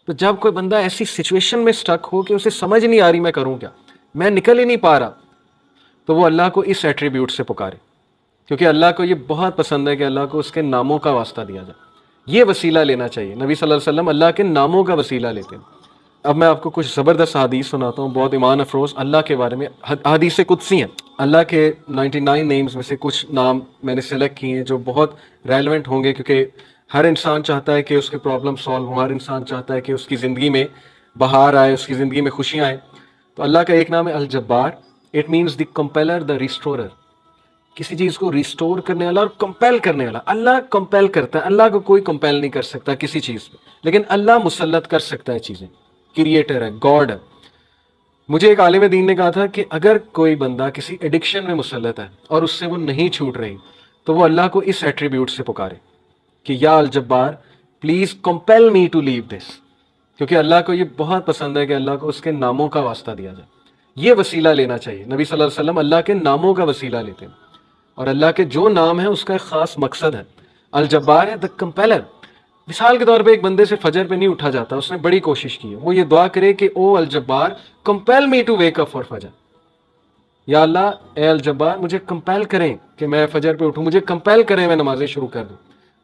تو جب کوئی بندہ ایسی سچویشن میں سٹک ہو کہ اسے سمجھ نہیں آ رہی میں کروں کیا، میں نکل ہی نہیں پا رہا، تو وہ اللہ کو اس ایٹریبیوٹ سے پکارے، کیونکہ اللہ کو یہ بہت پسند ہے کہ اللہ کو اس کے ناموں کا واسطہ دیا جائے، یہ وسیلہ لینا چاہیے۔ نبی صلی اللہ علیہ وسلم اللہ کے ناموں کا وسیلہ لیتے ہیں۔ اب میں آپ کو کچھ زبردست حدیث سناتا ہوں، بہت ایمان افروز اللہ کے بارے میں، حدیث قدسی ہیں۔ اللہ کے 99 نیمز میں سے کچھ نام میں نے سلیکٹ کیے ہیں جو بہت ریلیونٹ ہوں گے، کیونکہ ہر انسان چاہتا ہے کہ اس کے پرابلم سالو ہوں، ہر انسان چاہتا ہے کہ اس کی زندگی میں بہار آئے، اس کی زندگی میں خوشیاں آئیں۔ تو اللہ کا ایک نام ہے الجبار، اٹ مینس دی کمپیلر، دا ریسٹورر، کسی چیز کو ریسٹور کرنے والا اور کمپیل کرنے والا۔ اللہ کمپیل کرتا ہے، اللہ کو کوئی کمپیل نہیں کر سکتا کسی چیز پہ، لیکن اللہ مسلط کر سکتا ہے چیزیں، کریٹر ہے، گاڈ ہے۔ مجھے ایک عالم دین نے کہا تھا کہ اگر کوئی بندہ کسی ایڈکشن میں مسلط ہے اور اس سے وہ نہیں چھوٹ رہی، تو وہ اللہ کو اس ایٹریبیوٹ سے پکارے کہ یا الجبار پلیز کمپیل می ٹو لیو دس، کیونکہ اللہ کو یہ بہت پسند ہے کہ اللہ کو اس کے ناموں کا واسطہ دیا جائے، یہ وسیلہ لینا چاہیے۔ نبی صلی اللہ علیہ وسلم اللہ کے ناموں کا وسیلہ لیتے ہیں، اور اللہ کے جو نام ہے اس کا ایک خاص مقصد ہے۔ الجبار ہے دا کمپیلر۔ مثال کے طور پہ ایک بندے سے فجر پہ نہیں اٹھا جاتا، اس نے بڑی کوشش کی ہے، وہ یہ دعا کرے کہ او الجبار compel me to wake up for Fajr, یا اللہ اے الجبار مجھے کمپیل کریں کہ میں فجر پہ اٹھوں، مجھے کمپیل کریں میں نمازیں شروع کر دوں۔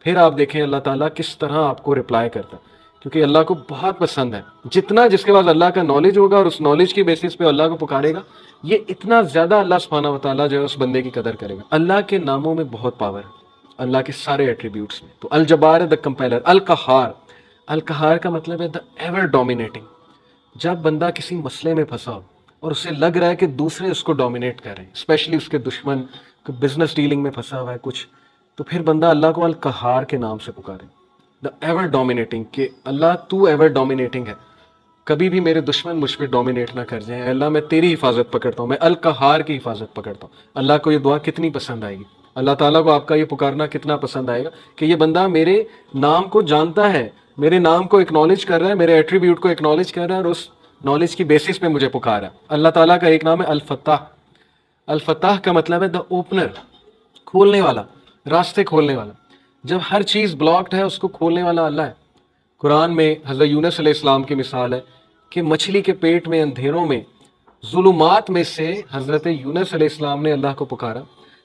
پھر آپ دیکھیں اللہ تعالیٰ کس طرح آپ کو رپلائی کرتا ہے، کیونکہ اللہ کو بہت پسند ہے جتنا جس کے پاس اللہ کا نالج ہوگا اور اس نالج کی بیسس پہ اللہ کو پکارے گا، یہ اتنا زیادہ اللہ سبحانہ و تعالیٰ جو ہے اس بندے کی قدر کرے گا۔ اللہ کے ناموں میں بہت پاور ہے، اللہ کے سارے ایٹریبیوٹس میں۔ تو الجبار ہے دا کمپیلر۔ القہار، القہار کا مطلب ہے دا ایور ڈومینیٹنگ۔ جب بندہ کسی مسئلے میں پھنسا ہو اور اسے لگ رہا ہے کہ دوسرے اس کو ڈومینیٹ کر رہے ہیں، اسپیشلی اس کے دشمن، بزنس ڈیلنگ میں پھنسا ہوا ہے کچھ، تو پھر بندہ اللہ کو القہار کے نام سے پکارے، دا ایور ڈومینیٹنگ، کہ اللہ تو ایور ڈومینیٹنگ ہے، کبھی بھی میرے دشمن مجھ پہ ڈومینیٹ نہ کر جائیں، اللہ میں تیری حفاظت پکڑتا ہوں، میں القہار کی حفاظت پکڑتا ہوں۔ اللہ کو یہ دعا کتنی پسند آئے گی، اللہ تعالیٰ کو آپ کا یہ پکارنا کتنا پسند آئے گا کہ یہ بندہ میرے نام کو جانتا ہے، میرے نام کو اکنالج کر رہا ہے، میرے ایٹریبیوٹ کو اکنالج کر رہا ہے، اور اس نالج کی بیسس پہ مجھے پکارا ہے۔ اللہ تعالیٰ کا ایک نام ہے الفتاح۔ الفتاح کا مطلب ہے دا اوپنر، کھولنے والا، راستے کھولنے والا۔ جب ہر چیز بلاکڈ ہے اس کو کھولنے والا اللہ ہے۔ قرآن میں حضرت یونس علیہ السلام کی مثال ہے کہ مچھلی کے پیٹ میں اندھیروں میں ظلمات میں سے حضرت یونس علیہ السلام نے اللہ کو پکارا،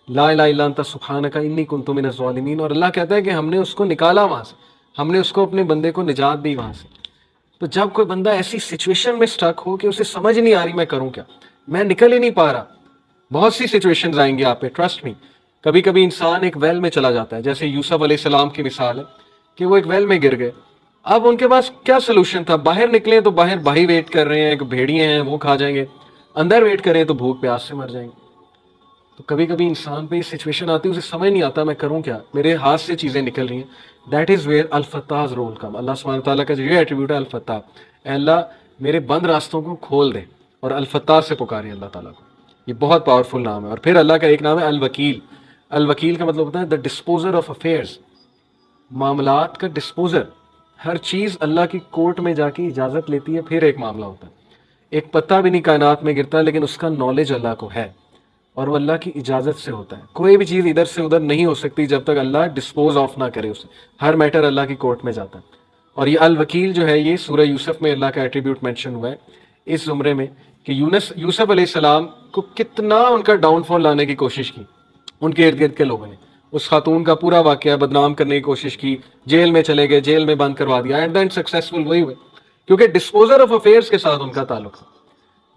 لا الہ الا انت سبحانک انی کنت من الظالمین، اور اللہ کہتا ہے کہ ہم نے اس کو نکالا وہاں سے، ہم نے اس کو اپنے بندے کو نجات دی وہاں سے۔ تو جب کوئی بندہ ایسی سچویشن میں سٹک ہو کہ اسے سمجھ نہیں آ رہی میں کروں کیا، میں نکل ہی نہیں پا رہا، بہت سی سچویشنز آئیں گی آپ پہ، ٹرسٹ می۔ کبھی کبھی انسان ایک ویل میں چلا جاتا ہے، جیسے یوسف علیہ السلام کی مثال ہے کہ وہ ایک ویل میں گر گئے۔ اب ان کے پاس کیا سلوشن تھا؟ باہر نکلیں تو باہر بھائی ویٹ کر رہے ہیں، ایک بھیڑیے ہیں وہ کھا جائیں گے، اندر ویٹ کریں تو بھوک پیاس سے مر جائیں گے۔ تو کبھی کبھی انسان پہ یہ سچویشن آتی ہے، اسے سمجھ نہیں آتا میں کروں کیا، میرے ہاتھ سے چیزیں نکل رہی ہیں۔ That is where al-Fattah role کم۔ اللہ سبحانہ تعالیٰ کا جو یہ ایٹریبیوٹ ہے الفتاح، اے اللہ میرے بند راستوں کو کھول دے، اور الفتاح سے پکاریں اللہ تعالیٰ کو، یہ بہت پاورفل نام ہے۔ اور پھر اللہ کا ایک نام ہے الوکیل۔ الوکیل کا مطلب ہوتا ہے دا ڈسپوزر آف افیئرز، معاملات کا ڈسپوزر۔ ہر چیز اللہ کی کورٹ میں جا کے اجازت لیتی ہے، پھر ایک معاملہ ہوتا ہے۔ ایک پتا بھی نہیں کائنات میں گرتا، لیکن اس کا نالج اللہ کو ہے، اور وہ اللہ کی اجازت سے ہوتا ہے۔ کوئی بھی چیز ادھر سے ادھر نہیں ہو سکتی جب تک اللہ ڈسپوز آف نہ کرے اسے، ہر میٹر اللہ کی کورٹ میں جاتا ہے۔ اور یہ الوکیل جو ہے، یہ سورہ یوسف میں اللہ کا ایٹریبیوٹ مینشن ہوا ہے اس زمرے میں، کہ یوسف علیہ السلام کو کتنا ان کا ڈاؤن فال لانے کی کوشش کی ان کے ارد گرد کے لوگوں نے، اس خاتون کا پورا واقعہ بدنام کرنے کی کوشش کی، جیل میں چلے گئے، جیل میں بند کروا دیا، ایٹ دا اینڈ سکسیسفل وہی ہوئے، کیونکہ ڈسپوزر آف افیئرس کے ساتھ ان کا تعلق تھا۔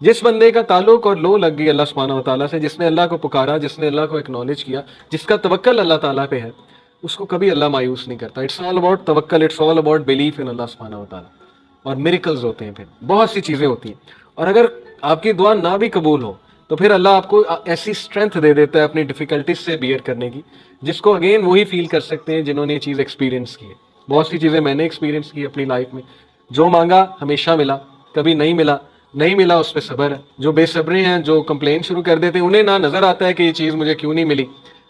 جس بندے کا تعلق اور لو لگ گئی اللہ سبحانہ و تعالیٰ سے، جس نے اللہ کو پکارا، جس نے اللہ کو اکنالج کیا، جس کا توکل اللہ تعالیٰ پہ ہے، اس کو کبھی اللہ مایوس نہیں کرتا۔ اٹس آل اباؤٹ توکل، it's all about belief in اللہ سبحانہ و تعالیٰ۔ اور میریکلز ہوتے ہیں، پھر بہت سی چیزیں ہوتی ہیں، اور اگر آپ کی دعا نہ بھی قبول ہو تو پھر اللہ آپ کو ایسی اسٹرینتھ دے دیتا ہے اپنی ڈیفیکلٹیز سے بیئر کرنے کی، جس کو اگین وہی فیل کر سکتے ہیں جنہوں نے یہ چیز ایکسپیرینس کی ہے۔ بہت سی چیزیں میں نے ایکسپیرینس کی اپنی لائف میں، جو مانگا ہمیشہ ملا، کبھی نہیں ملا، نہیں ملا اس پہ صبر ہے۔ جو بے صبرے ہیں، جو کمپلین شروع کر دیتے ہیں، انہیں نہ نظر آتا ہے کہ یہ چیز مجھے کیوں نہیں ملی۔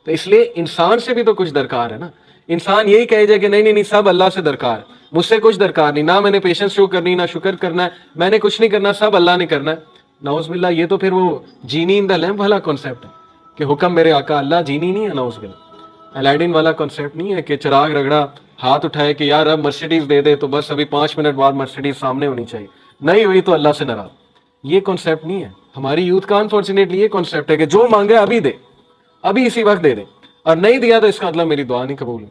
تو اس لیے انسان سے بھی تو کچھ درکار ہے نا۔ انسان یہی کہے جائے کہ نہیں سب اللہ سے درکار ہے، مجھ سے کچھ درکار نہیں، نہ میں نے پیشنس شو کرنی، نہ شکر کرنا ہے، میں نے کچھ نہیں کرنا، سب اللہ نے کرنا ہے۔ نعوذ باللہ، یہ تو پھر وہ جینی ان دا لیمپ والا کانسیپٹ ہے کہ حکم میرے آقا، اللہ جینی نہیں ہے، نعوذ باللہ۔ الیڈن والا کانسیپٹ نہیں ہے کہ چراغ رگڑا ہاتھ اٹھائے کہ یار اب مرسیڈیز دے دے تو بس ابھی 5 منٹ بعد مرسیڈیز سامنے ہونی چاہیے، نہیں ہوئی تو اللہ سے ناراض. یہ کانسیپٹ نہیں ہے ہماری یوتھ کا. انفارچونیٹلی یہ کانسیپٹ ہے کہ جو مانگے ابھی دے، ابھی اسی وقت دے دے، اور نہیں دیا تو اس کا مطلب میری دعا نہیں قبول.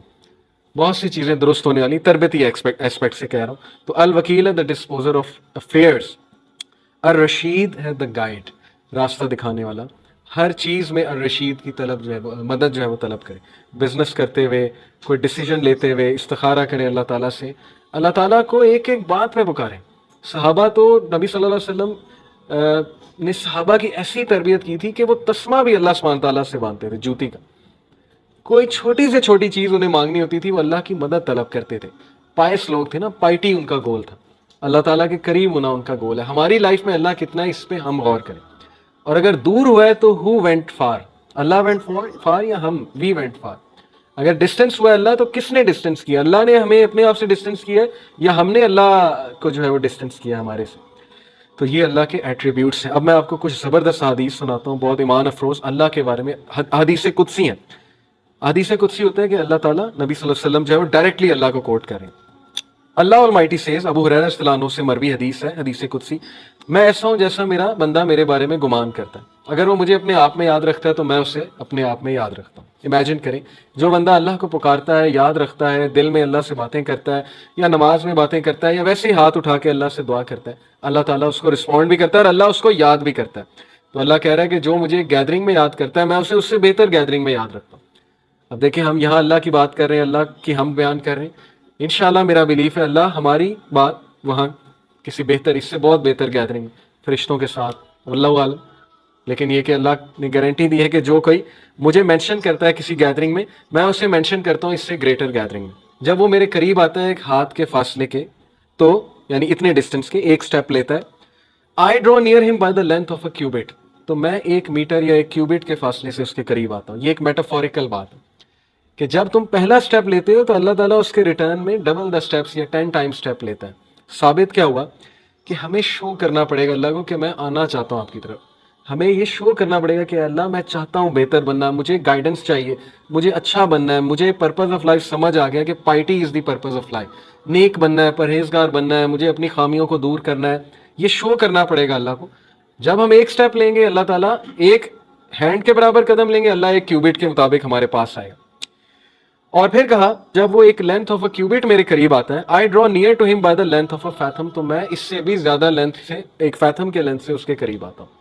بہت سی چیزیں درست ہونے والی تربیتی ایسپیکٹ سے کہہ رہا ہوں. تو الوکیل ہے دا ڈسپوزر آف افیئرس، الرشید ہے دا گائیڈ، راستہ دکھانے والا. ہر چیز میں الرشید کی طلب جو ہے مدد جو ہے وہ طلب کرے. بزنس کرتے ہوئے، کوئی ڈیسیجن لیتے ہوئے استخارہ کریں اللہ تعالیٰ سے، اللہ تعالیٰ کو ایک ایک بات میں پکاریں. صحابہ تو نبی صلی اللہ علیہ وسلم نے صحابہ کی ایسی تربیت کی تھی کہ وہ تسمہ بھی اللہ سبحانہ تعالیٰ سے باندھتے تھے، جوتی کا. کوئی چھوٹی سے چھوٹی چیز انہیں مانگنی ہوتی تھی وہ اللہ کی مدد طلب کرتے تھے. پائس لوگ تھے نا، پائٹی ان کا گول تھا، اللہ تعالیٰ کے قریب ہونا ان کا گول ہے. ہماری لائف میں اللہ کتنا ہے اس پہ ہم غور کریں. اور اگر دور ہوا ہے تو ہو وینٹ فار، اللہ وینٹ فار یا ہم وی وینٹ فار. اگر ڈسٹینس ہوا ہے اللہ تو کس نے ڈسٹینس کیا؟ اللہ نے ہمیں اپنے آپ سے ڈسٹینس کیا ہے یا ہم نے اللہ کو جو ہے وہ ڈسٹینس کیا ہمارے سے؟ تو یہ اللہ کے ایٹریبیوٹس ہیں. اب میں آپ کو کچھ زبردست حدیث سناتا ہوں، بہت ایمان افروز اللہ کے بارے میں. حدیث قدسی ہیں. حدیث قدسی ہوتا ہے کہ اللہ تعالیٰ نبی صلی اللہ علیہ وسلم جو ہے وہ ڈائریکٹلی اللہ کو کوٹ کریں. اللہ المائٹی سیز، ابو ہریرہ رضی اللہ عنہ سے مروی حدیث ہے، حدیث قدسی، میں ایسا ہوں جیسا میرا بندہ میرے بارے میں گمان کرتا ہے. اگر وہ مجھے اپنے آپ میں یاد رکھتا ہے تو میں اسے اپنے آپ میں یاد رکھتا ہوں. امیجن کریں، جو بندہ اللہ کو پکارتا ہے، یاد رکھتا ہے، دل میں اللہ سے باتیں کرتا ہے، یا نماز میں باتیں کرتا ہے، یا ویسے ہی ہاتھ اٹھا کے اللہ سے دعا کرتا ہے، اللہ تعالیٰ اس کو رسپونڈ بھی کرتا ہے اور اللہ اس کو یاد بھی کرتا ہے. تو اللہ کہہ رہا ہے کہ جو مجھے گیدرنگ میں یاد کرتا ہے میں اسے اس سے بہتر گیدرنگ میں یاد رکھتا ہوں. اب دیکھیں ہم یہاں اللہ کی بات کر رہے ہیں، اللہ کی ہم بیان کر رہے ہیں. انشاءاللہ میرا بلیف ہے اللہ ہماری بات وہاں کسی بہتر، اس سے بہت بہتر گیدرنگ فرشتوں کے ساتھ، واللہ عالم. لیکن یہ کہ اللہ نے گارنٹی دی ہے کہ جو کوئی مجھے مینشن کرتا ہے کسی گیدرنگ میں، میں اسے مینشن کرتا ہوں اس سے گریٹر گیدرنگ میں. جب وہ میرے قریب آتا ہے ایک ہاتھ کے فاصلے کے، تو یعنی اتنے ڈسٹینس کے ایک سٹیپ لیتا ہے، آئی ڈرو نیئر ہم by the length of a cubit, تو میں 1 میٹر یا 1 کیوبٹ کے فاصلے سے اس کے قریب آتا ہوں. یہ ایک میٹافوریکل بات ہے کہ جب تم پہلا سٹیپ لیتے ہو تو اللہ تعالیٰ اس کے ریٹرن میں ڈبل دا سٹیپس یا 10 ٹائم سٹیپ لیتا ہے. ثابت کیا ہوا کہ ہمیں شو کرنا پڑے گا اللہ کو کہ میں آنا چاہتا ہوں آپ کی طرف. ہمیں یہ شو کرنا پڑے گا کہ اللہ میں چاہتا ہوں بہتر بننا، مجھے گائیڈنس چاہیے، مجھے اچھا بننا ہے، مجھے پرپز آف لائف سمجھ آ گیا کہ piety is the purpose of life, نیک بننا ہے، پرہیزگار بننا ہے، مجھے اپنی خامیوں کو دور کرنا ہے. یہ شو کرنا پڑے گا اللہ کو. جب ہم ایک سٹیپ لیں گے اللہ تعالیٰ ایک ہینڈ کے برابر قدم لیں گے، اللہ 1 کیوبٹ کے مطابق ہمارے پاس آئے گا. اور پھر کہا جب وہ ایک لینتھ آف اے کیوبٹ میرے قریب آتا ہے، آئی ڈرا نیئر ٹو ہم بائی دا لینتھ آف اے فیتھم، تو میں اس سے بھی زیادہ لینتھ سے، ایک فیتھم کے لینتھ سے اس کے قریب آتا ہوں.